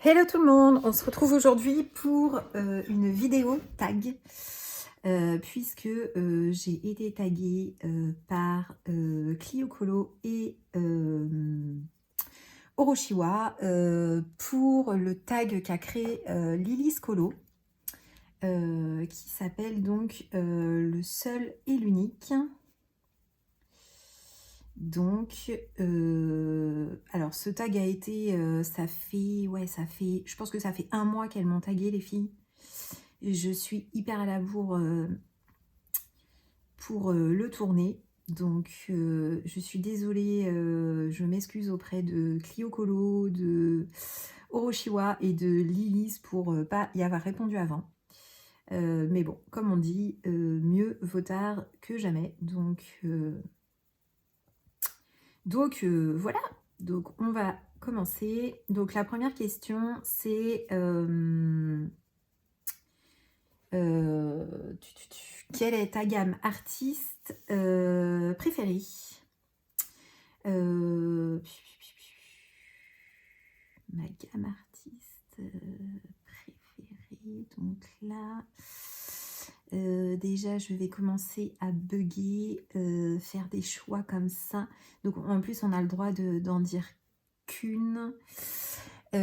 Hello tout le monde, on se retrouve aujourd'hui pour une vidéo tag puisque j'ai été taguée par Clio Colo et Oroshiwa pour le tag qu'a créé Lilis Colo qui s'appelle donc le seul et l'unique. Donc, alors ce tag a été, ça fait, je pense que ça fait 1 mois qu'elles m'ont tagué les filles. Je suis hyper à la bourre pour le tourner. Donc, je suis désolée, je m'excuse auprès de Clio Colo, de Oroshiwa et de Lilis pour pas y avoir répondu avant. Mais bon, comme on dit, mieux vaut tard que jamais. Donc voilà, donc on va commencer. Donc la première question c'est quelle est ta gamme artiste préférée? Ma gamme artiste préférée, donc là déjà je vais commencer à bugger, faire des choix comme ça. Donc en plus on a le droit d'en dire qu'une. Ma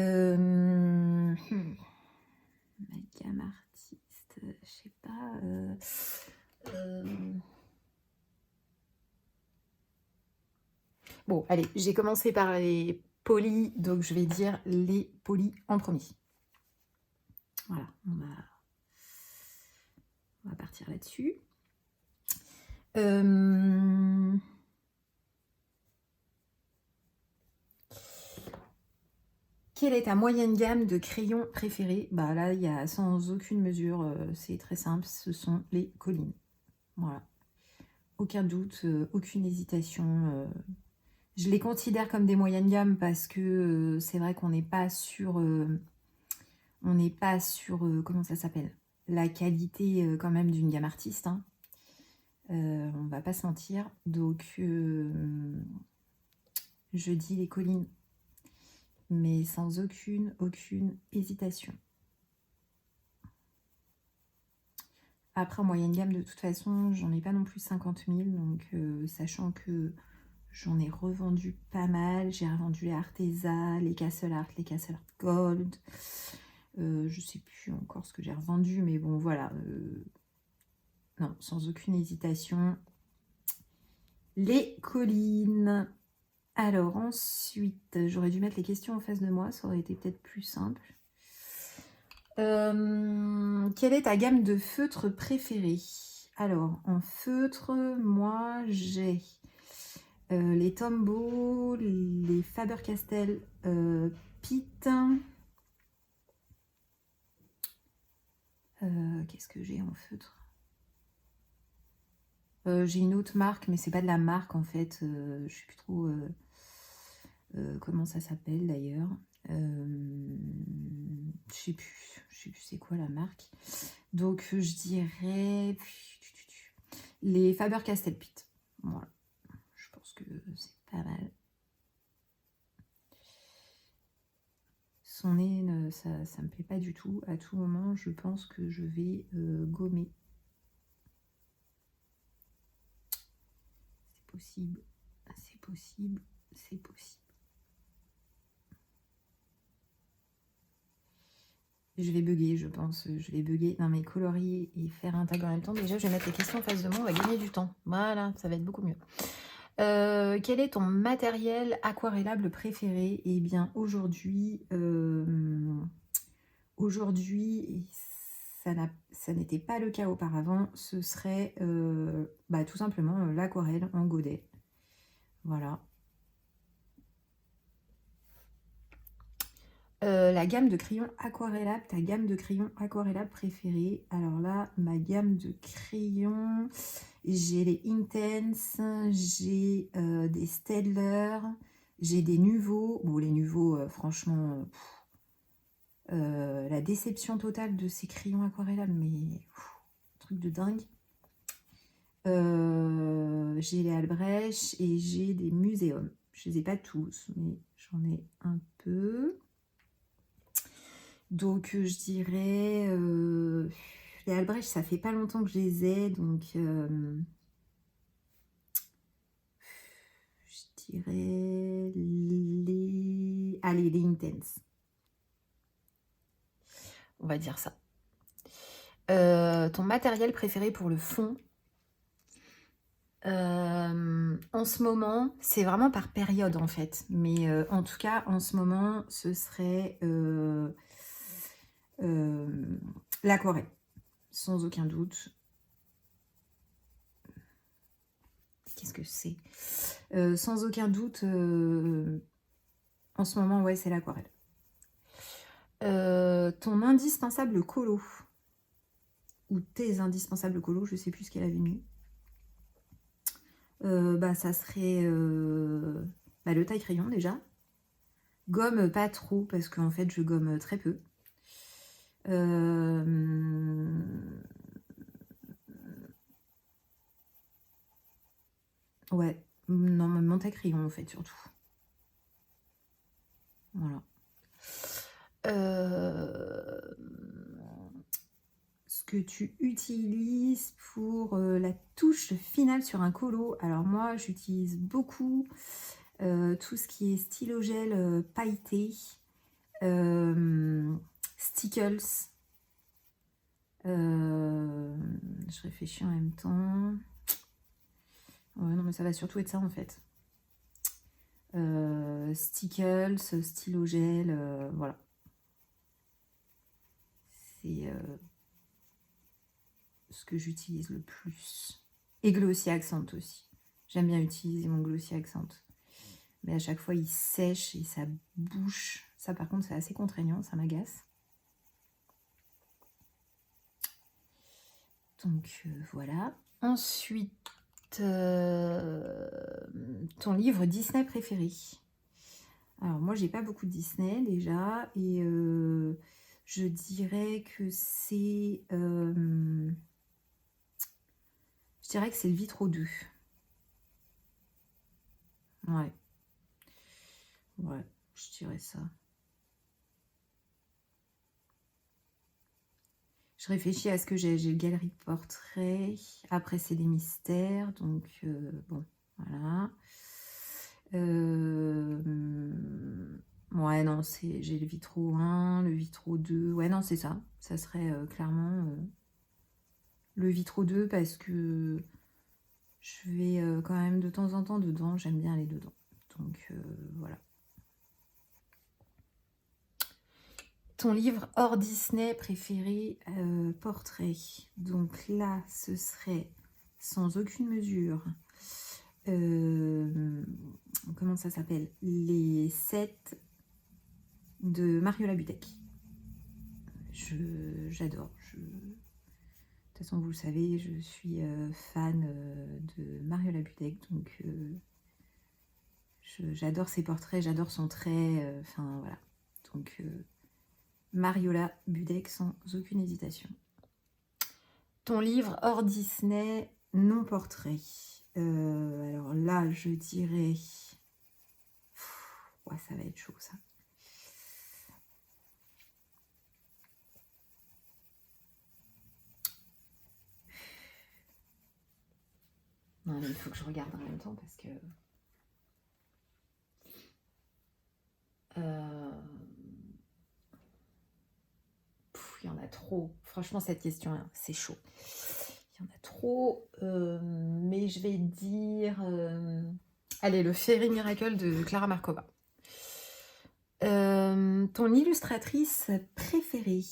gamme artiste, je sais pas. Bon, allez, j'ai commencé par les polis, donc je vais dire les polis en premier. Voilà, on va partir là-dessus. Quelle est ta moyenne gamme de crayons préférés? Bah là, il y a sans aucune mesure, c'est très simple, ce sont les Collines. Voilà. Aucun doute, aucune hésitation. Je les considère comme des moyennes gammes parce que c'est vrai qu'on n'est pas sur, comment ça s'appelle? La qualité quand même d'une gamme artiste. Hein. On va pas se mentir. Donc, je dis les Collines, mais sans aucune hésitation. Après, en moyenne gamme, de toute façon, j'en ai pas non plus 50 000, donc sachant que j'en ai revendu pas mal. J'ai revendu les Arteza, les Castle Art, les Castle Art Gold. Je sais plus encore ce que j'ai revendu, mais bon, voilà. Non, sans aucune hésitation. Les Collines. Alors, ensuite, j'aurais dû mettre les questions en face de moi, ça aurait été peut-être plus simple. Quelle est ta gamme de feutres préférée? Alors, en feutre, moi, j'ai les Tombow, les Faber-Castell Pitt. Qu'est-ce que j'ai en feutre? J'ai une autre marque, mais c'est pas de la marque en fait. Je sais plus trop comment ça s'appelle d'ailleurs. Je sais plus c'est quoi la marque. Donc je dirais les Faber-Castell Pitt. Voilà. Je pense que c'est pas mal. Son nez, ça me plaît pas du tout. À tout moment, je pense que je vais gommer. C'est possible, c'est possible, c'est possible. Je vais bugger, je pense. Je vais bugger. Non, mais colorier et faire un tag en même temps. Déjà, je vais mettre les questions en face de moi. On va gagner du temps. Voilà, ça va être beaucoup mieux. Quel est ton matériel aquarellable préféré? Eh bien, aujourd'hui, ça n'était pas le cas auparavant. Ce serait tout simplement l'aquarelle en godet. Voilà. La gamme de crayons aquarellables, ta gamme de crayons aquarellables préférée. Alors là, ma gamme de crayons, j'ai les Intense, j'ai des Staedtler, j'ai des Nuvo. Bon, les Nuvo, franchement, la déception totale de ces crayons aquarellables, mais truc de dingue. J'ai les Albrecht et j'ai des Muséums. Je les ai pas tous, mais j'en ai un peu. Donc je dirais les Albrecht, ça fait pas longtemps que je les ai, donc je dirais les... Allez, les Intense. On va dire ça. Ton matériel préféré pour le fond? En ce moment, c'est vraiment par période en fait. Mais en tout cas, en ce moment, ce serait l'aquarelle, sans aucun doute. Qu'est-ce que c'est? Sans aucun doute, en ce moment, ouais, c'est l'aquarelle. Ton indispensable colo, ou tes indispensables colos, je sais plus ce qu'elle avait mis. Bah, ça serait le taille-crayon déjà. Gomme, pas trop, parce qu'en fait, je gomme très peu. Ouais, non, mon taille-crayon, en fait, surtout. Voilà. Ce que tu utilises pour la touche finale sur un colo. Alors moi, j'utilise beaucoup tout ce qui est stylo gel pailleté, Stickles. Je réfléchis en même temps. Ouais, non, mais ça va surtout être ça en fait. Stickles, stylo gel, voilà. C'est ce que j'utilise le plus. Et Glossy Accent aussi. J'aime bien utiliser mon Glossy Accent. Mais à chaque fois, il sèche et ça bouche. Ça, par contre, c'est assez contraignant, ça m'agace. Donc, voilà. Ensuite, ton livre Disney préféré. Alors, moi, j'ai pas beaucoup de Disney, déjà. Et je dirais que c'est... je dirais que c'est le Vitro 2. Ouais. Ouais, je dirais ça. Je réfléchis à ce que j'ai. J'ai le galerie de portraits. Après, c'est des mystères. Donc, bon, voilà. Ouais, non, j'ai le Vitro 1, le Vitro 2. Ouais, non, c'est ça. Ça serait clairement le Vitro 2 parce que je vais quand même de temps en temps dedans. J'aime bien aller dedans. Donc, voilà. Ton livre hors Disney préféré, portrait. Donc là, ce serait sans aucune mesure. Comment ça s'appelle? Les 7 de Mariola Butek. J'adore. De toute façon, vous le savez, je suis fan de Mariola Butek. Donc, j'adore ses portraits, j'adore son trait. Enfin, voilà. Donc... Mariola Butek sans aucune hésitation. Ton livre hors Disney, non portrait. Alors là, je dirais... Ouais, ça va être chaud, ça. Non, mais il faut que je regarde en même temps parce que... Il y en a trop. Franchement, cette question, hein, c'est chaud. Il y en a trop. Mais je vais dire... Allez, le Fairy Miracle de Clara Markova. Ton illustratrice préférée?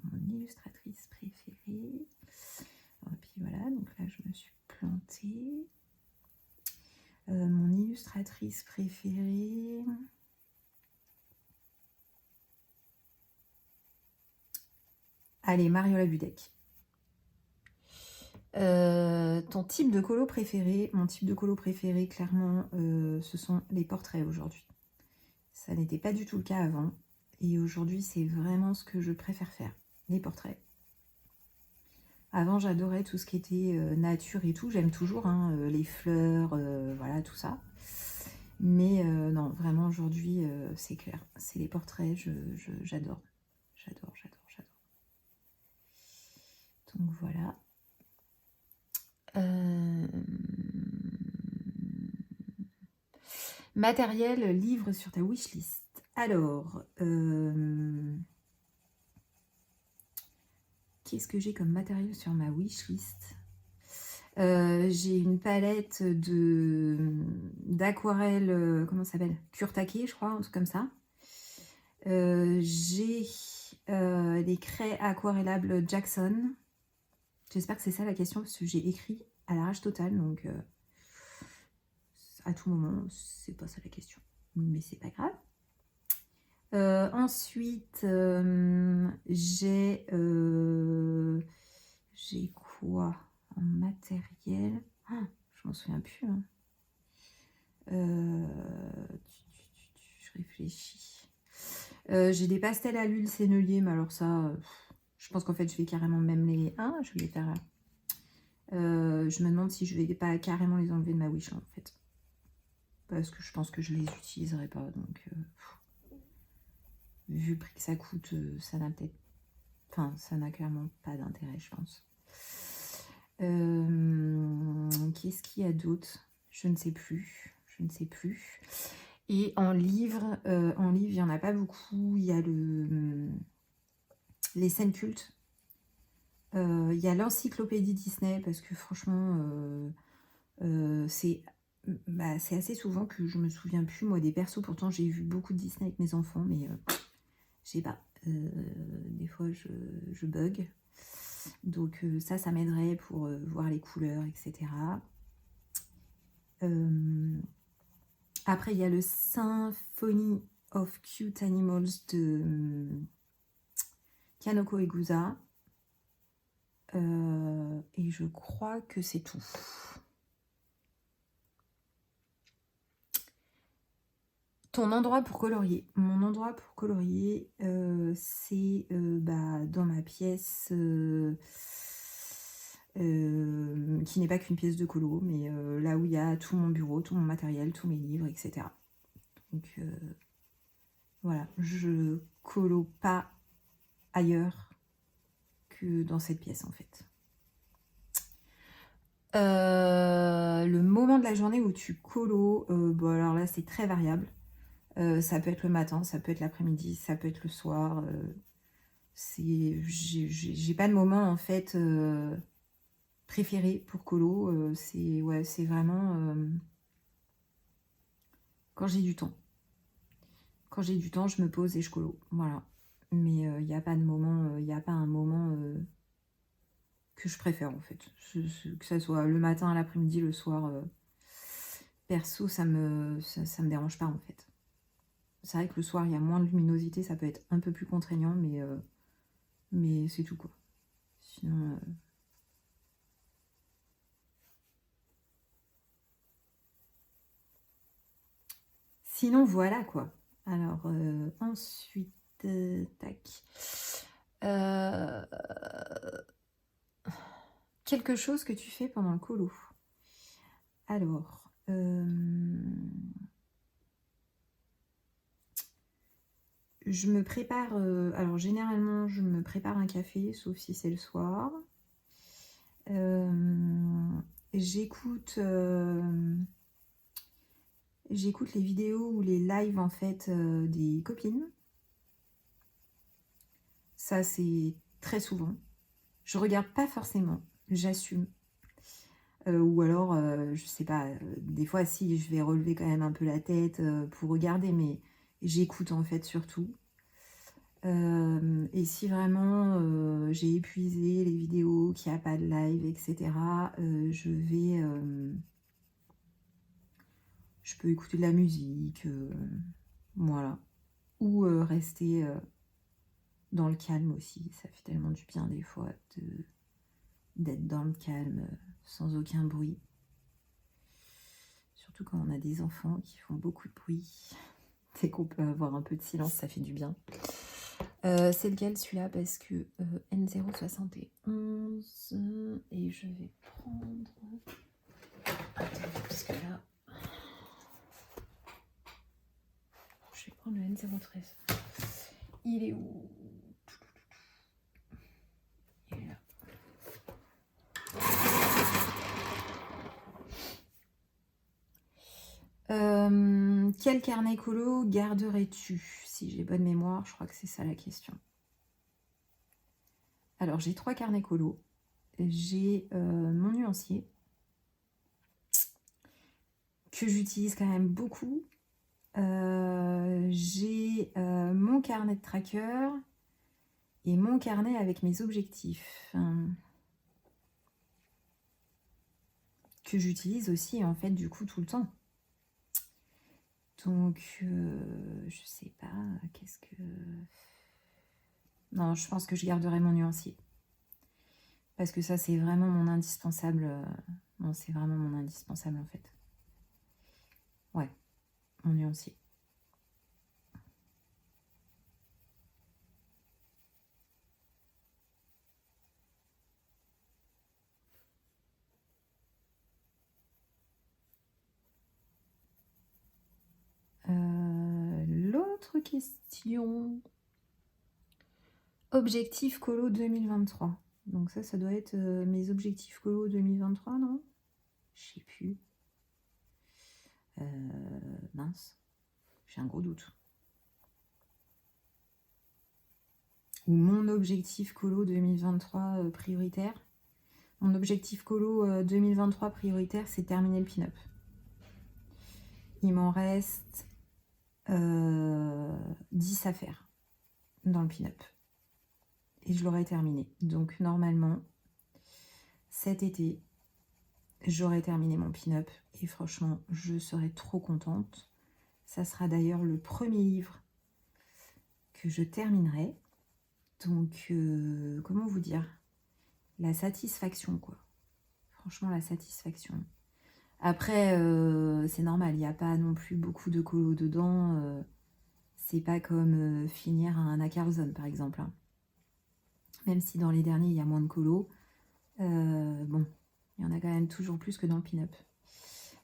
Mon illustratrice préférée. Et puis voilà, donc là je me suis plantée. Mon illustratrice préférée... Allez, Mariola Butek. Ton type de colo préféré? Mon type de colo préféré, clairement, ce sont les portraits aujourd'hui. Ça n'était pas du tout le cas avant. Et aujourd'hui, c'est vraiment ce que je préfère faire, les portraits. Avant, j'adorais tout ce qui était nature et tout. J'aime toujours hein, les fleurs, voilà, tout ça. Mais non, vraiment, aujourd'hui, c'est clair. C'est les portraits, j'adore. J'adore. Donc voilà. Matériel, livre sur ta wishlist. Alors, qu'est-ce que j'ai comme matériel sur ma wishlist? J'ai une palette d'aquarelle, comment ça s'appelle? Kurtake, je crois, un truc comme ça. J'ai des craies aquarellables Jackson. J'espère que c'est ça la question, parce que j'ai écrit à l'arrache totale, donc à tout moment, c'est pas ça la question. Mais c'est pas grave. Ensuite, j'ai quoi en matériel? Je m'en souviens plus. Hein. Je réfléchis. J'ai des pastels à l'huile sennelier, mais alors ça, je pense qu'en fait, je vais carrément même les... je vais les faire... je me demande si je vais pas carrément les enlever de ma wish, en fait. Parce que je pense que je les utiliserai pas, donc... vu le prix que ça coûte, ça n'a peut-être... Enfin, ça n'a clairement pas d'intérêt, je pense. Qu'est-ce qu'il y a d'autre? Je ne sais plus. Et en livre, il n'y en a pas beaucoup. Il y a les scènes cultes. Il y a l'encyclopédie Disney, parce que franchement, c'est assez souvent que je me souviens plus, moi, des persos. Pourtant, j'ai vu beaucoup de Disney avec mes enfants, mais je sais pas. Des fois, je bug. Donc ça m'aiderait pour voir les couleurs, etc. Après, il y a le Symphony of Cute Animals de Kanoko Egusa. Et je crois que c'est tout. Ton endroit pour colorier. Mon endroit pour colorier, c'est dans ma pièce qui n'est pas qu'une pièce de colo, mais là où il y a tout mon bureau, tout mon matériel, tous mes livres, etc. Donc voilà, je colo pas ailleurs que dans cette pièce en fait. Le moment de la journée où tu colo, alors là c'est très variable. Ça peut être le matin, ça peut être l'après-midi, ça peut être le soir. J'ai pas de moment en fait préféré pour colo. C'est vraiment quand j'ai du temps. Quand j'ai du temps, je me pose et je colo. Voilà. Mais il n'y a pas de moment, il n'y a pas un moment que je préfère en fait. Que ça soit le matin, l'après-midi, le soir. Perso, ça me dérange pas en fait. C'est vrai que le soir, il y a moins de luminosité, ça peut être un peu plus contraignant, mais c'est tout quoi. Sinon... Sinon, voilà quoi. Alors, ensuite, tac. Quelque chose que tu fais pendant le colo. Alors, je me prépare... alors, généralement, je me prépare un café, sauf si c'est le soir. J'écoute les vidéos ou les lives en fait des copines. Ça c'est très souvent. Je regarde pas forcément, j'assume. Ou alors, je sais pas, des fois si je vais relever quand même un peu la tête pour regarder, mais j'écoute en fait surtout. Et si vraiment j'ai épuisé les vidéos, qu'il n'y a pas de live, etc., je peux écouter de la musique, voilà. Ou rester dans le calme aussi. Ça fait tellement du bien des fois d'être dans le calme, sans aucun bruit. Surtout quand on a des enfants qui font beaucoup de bruit. Dès qu'on peut avoir un peu de silence, ça fait du bien. C'est lequel celui-là? Parce que N071, et je vais prendre... Attends, parce que là... prendre le N013. Il est où? Il est là. Quel carnet colo garderais-tu? Si j'ai bonne mémoire, je crois que c'est ça la question. Alors, j'ai 3 carnets colo. J'ai mon nuancier, que j'utilise quand même beaucoup. J'ai mon carnet de tracker et mon carnet avec mes objectifs. Que j'utilise aussi, en fait, du coup, tout le temps. Donc, je sais pas, qu'est-ce que... Non, je pense que je garderai mon nuancier. Parce que ça, c'est vraiment mon indispensable. Non, c'est vraiment mon indispensable, en fait. Ouais, mon nuancier. L'autre question... Objectif colo 2023. Donc ça doit être mes objectifs colo 2023, non? Je sais plus. Mince. J'ai un gros doute. Ou mon objectif colo 2023 prioritaire. Mon objectif colo 2023 prioritaire, c'est terminer le pin-up. Il m'en reste 10 à faire dans le pin-up. Et je l'aurai terminé. Donc normalement, cet été, j'aurai terminé mon pin-up. Et franchement, je serai trop contente. Ça sera d'ailleurs le premier livre que je terminerai. Donc, comment vous dire? La satisfaction, quoi. Franchement, la satisfaction. Après, c'est normal, il n'y a pas non plus beaucoup de colo dedans. C'est pas comme finir un Anna Carlson, par exemple. Hein. Même si dans les derniers, il y a moins de colo. Bon, il y en a quand même toujours plus que dans le pin-up.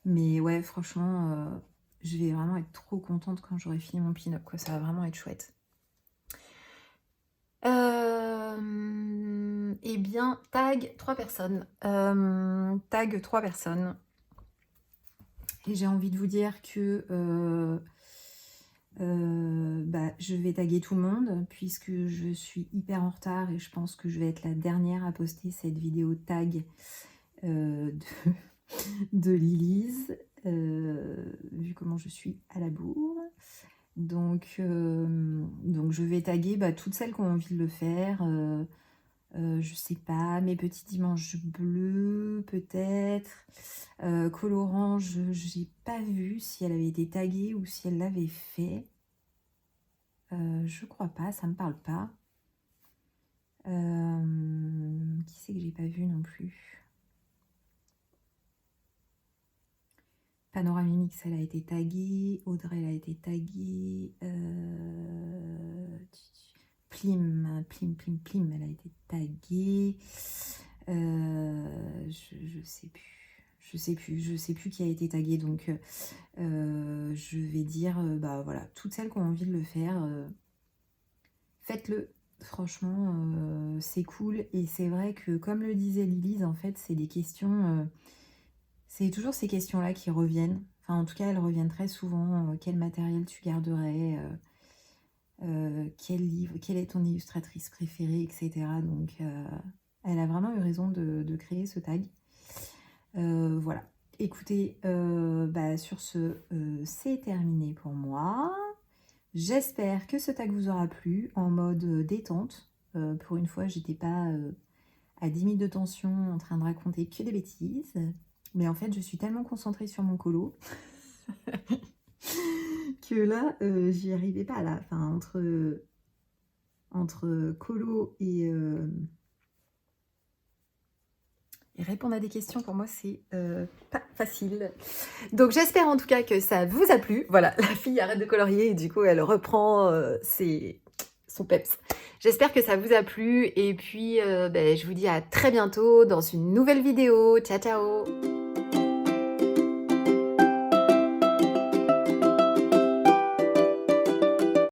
Mais ouais, franchement, je vais vraiment être trop contente quand j'aurai fini mon pin-up, quoi. Ça va vraiment être chouette. Eh bien, tag 3 personnes. Tag 3 personnes. Et j'ai envie de vous dire que je vais taguer tout le monde puisque je suis hyper en retard et je pense que je vais être la dernière à poster cette vidéo tag de Lilise, vu comment je suis à la bourre. Donc je vais taguer toutes celles qui ont envie de le faire. Je sais pas, mes petits dimanches bleus peut-être. Colorange, j'ai pas vu si elle avait été taguée ou si elle l'avait fait. Je crois pas, ça me parle pas. Qui c'est que j'ai pas vu non plus? Panoramimix, elle a été taguée. Audrey, elle a été taguée. Plim, elle a été taguée. Je sais plus qui a été tagué. Donc, je vais dire, voilà, toutes celles qui ont envie de le faire, faites-le. Franchement, c'est cool. Et c'est vrai que, comme le disait Lilise, en fait, c'est des questions... c'est toujours ces questions-là qui reviennent. Enfin, en tout cas, elles reviennent très souvent. Quel matériel tu garderais quel livre, quelle est ton illustratrice préférée, etc. Donc, elle a vraiment eu raison de créer ce tag. Voilà. Écoutez, sur ce, c'est terminé pour moi. J'espère que ce tag vous aura plu en mode détente. Pour une fois, j'étais pas à 10 minutes de tension en train de raconter que des bêtises. Mais en fait, je suis tellement concentrée sur mon colo que là, j'y arrivais pas là. Enfin, entre colo et répondre à des questions, pour moi, c'est pas facile. Donc, j'espère en tout cas que ça vous a plu. Voilà, la fille arrête de colorier et du coup, elle reprend son peps. J'espère que ça vous a plu et puis je vous dis à très bientôt dans une nouvelle vidéo. Ciao, ciao!